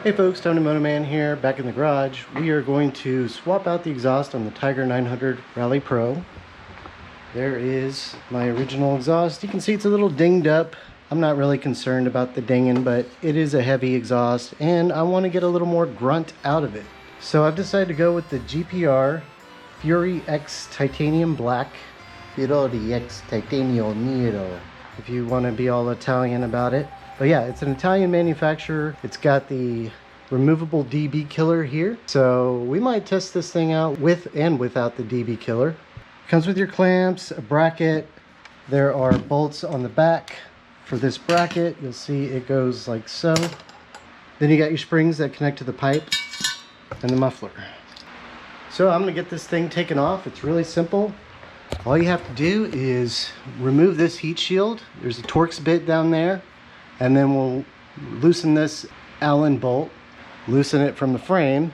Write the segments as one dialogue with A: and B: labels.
A: Hey folks, Tony Moto Man here, back in the garage. We are going to swap out the exhaust on the Tiger 900 Rally Pro. There is my original exhaust. You can see it's a little dinged up. I'm not really concerned about the dinging, but it is a heavy exhaust and I want to get a little more grunt out of it. So I've decided to go with the GPR Furore-X Titanium Black. Furore-X Titanio Nero, if you want to be all Italian about it. But yeah, it's an Italian manufacturer. It's got the removable DB killer here. So we might test this thing out with and without the DB killer. Comes with your clamps, a bracket. There are bolts on the back for this bracket. You'll see it goes like so. Then you got your springs that connect to the pipe and the muffler. So I'm gonna get this thing taken off. It's really simple. All you have to do is remove this heat shield. There's a Torx bit down there. And then we'll loosen this Allen bolt, loosen it from the frame,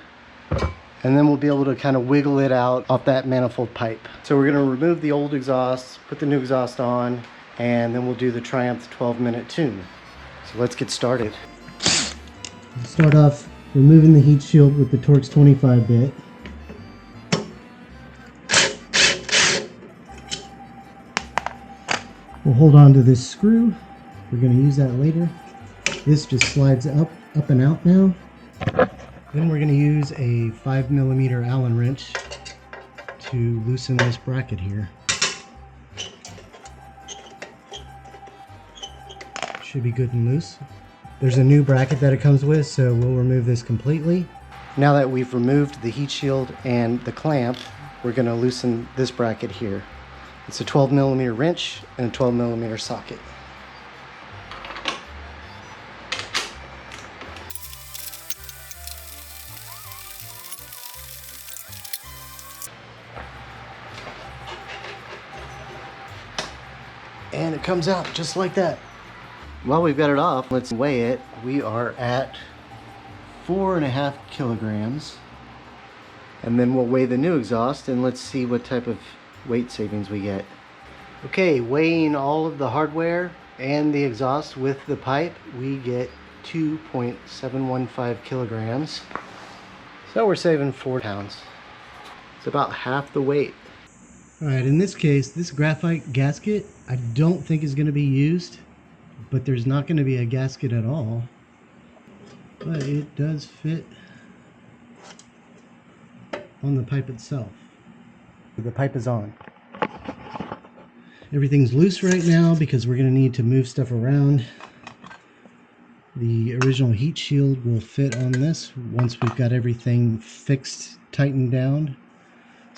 A: and then we'll be able to kind of wiggle it out off that manifold pipe. So we're going to remove the old exhaust, put the new exhaust on, and then we'll do the Triumph 12-minute tune. So let's get started. Start off removing the heat shield with the Torx 25 bit. We'll hold on to this screw. We're going to use that later. This just slides up and out now. Then we're going to use a 5mm Allen wrench to loosen this bracket here. Should be good and loose. There's a new bracket that it comes with, so we'll remove this completely. Now that we've removed the heat shield and the clamp, we're going to loosen this bracket here. It's a 12mm wrench and a 12mm socket. And it comes out just like that. While we've got it off, let's weigh it. We are at 4.5 kilograms. And then we'll weigh the new exhaust and let's see what type of weight savings we get. Okay, weighing all of the hardware and the exhaust with the pipe, we get 2.715 kilograms. So we're saving 4 pounds. It's about half the weight. Alright, in this case, this graphite gasket I don't think is going to be used, but there's not going to be a gasket at all. But it does fit on the pipe itself. The pipe is on. Everything's loose right now because we're going to need to move stuff around. The original heat shield will fit on this once we've got everything fixed, tightened down.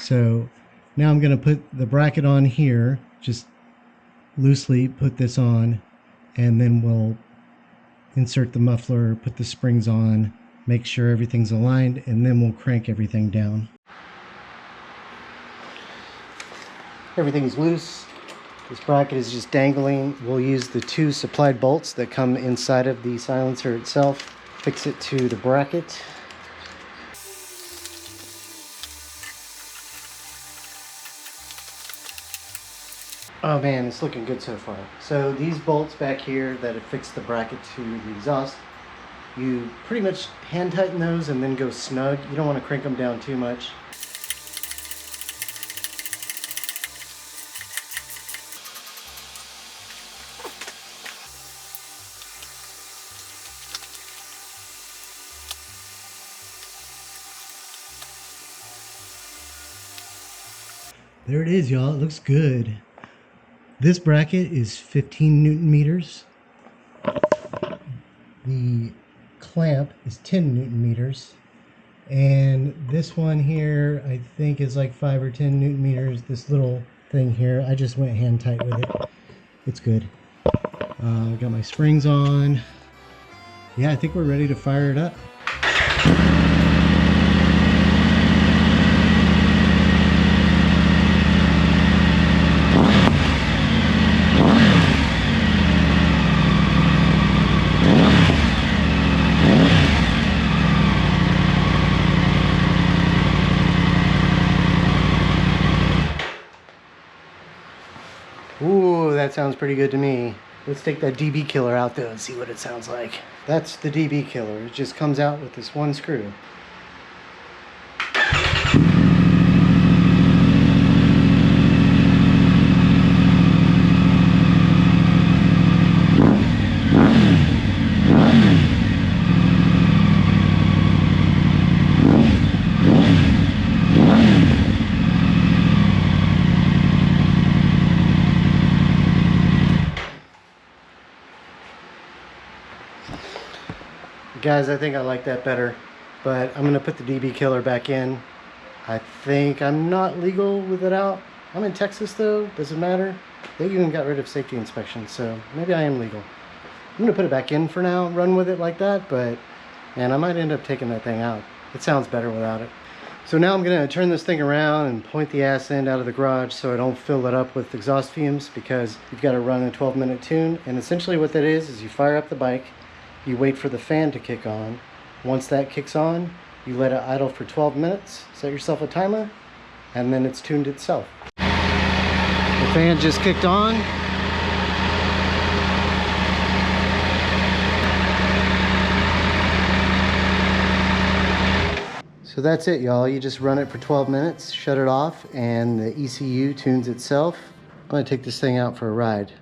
A: So now I'm going to put the bracket on here, just loosely put this on, and then we'll insert the muffler, put the springs on, make sure everything's aligned, and then we'll crank everything down. Everything's loose. This bracket is just dangling. We'll use the 2 supplied bolts that come inside of the silencer itself, fix it to the bracket. Oh man, it's looking good so far. So these bolts back here that affix the bracket to the exhaust, you pretty much hand tighten those and then go snug. You don't want to crank them down too much. There it is, y'all. It looks good. This bracket is 15 Newton meters. The clamp is 10 Newton meters. And this one here, I think is like 5 or 10 Newton meters. This little thing here, I just went hand tight with it. It's good. Got my springs on. Yeah, I think we're ready to fire it up. Ooh, that sounds pretty good to me. Let's take that DB killer out though and see what it sounds like. That's the DB killer. It just comes out with this one screw. Guys, I think I like that better, but I'm gonna put the DB killer back in. I think I'm not legal with it out. I'm in Texas though, doesn't matter. They even got rid of safety inspections, so maybe I am legal. I'm gonna put it back in for now and run with it like that, but man, I might end up taking that thing out. It sounds better without it. So now I'm gonna turn this thing around and point the ass end out of the garage so I don't fill it up with exhaust fumes, because you've got to run a 12-minute tune. And essentially what that is you fire up the bike, you wait for the fan to kick on. Once that kicks on, you let it idle for 12 minutes, set yourself a timer, and then it's tuned itself. The fan just kicked on. So that's it, y'all. You just run it for 12 minutes, shut it off, and the ECU tunes itself. I'm gonna take this thing out for a ride.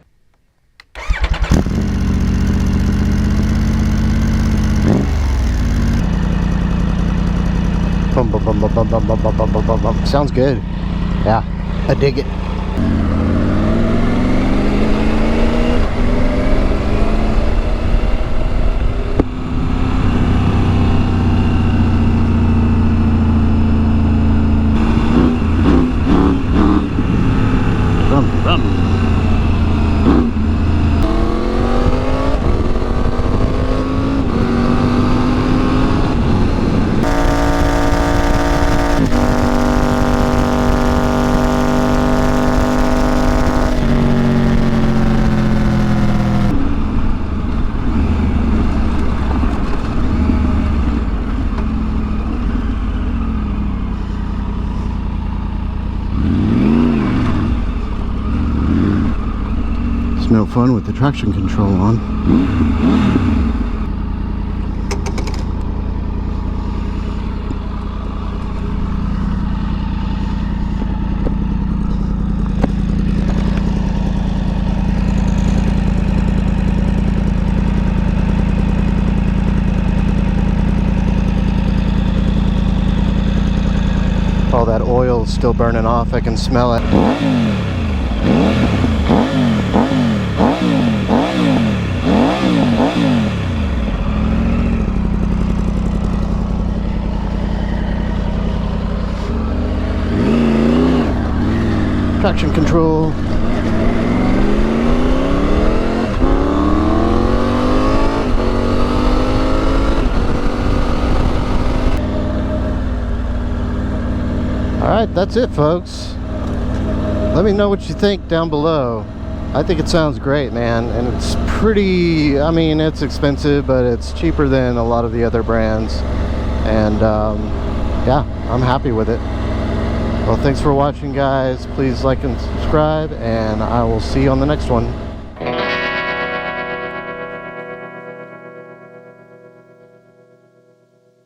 A: Bum, bum, bum, bum, bum, bum, bum, bum, bum, bum, bum. Sounds good. Yeah, I dig it. Rum, rum. It's no fun with the traction control on. All that oil's still burning off, I can smell it. Traction control. Alright, that's it, folks. Let me know what you think down below. I think it sounds great, man, and it's pretty, I mean, it's expensive, but it's cheaper than a lot of the other brands, and yeah, I'm happy with it. Well, thanks for watching, guys. Please like and subscribe, and I will see you on the next one.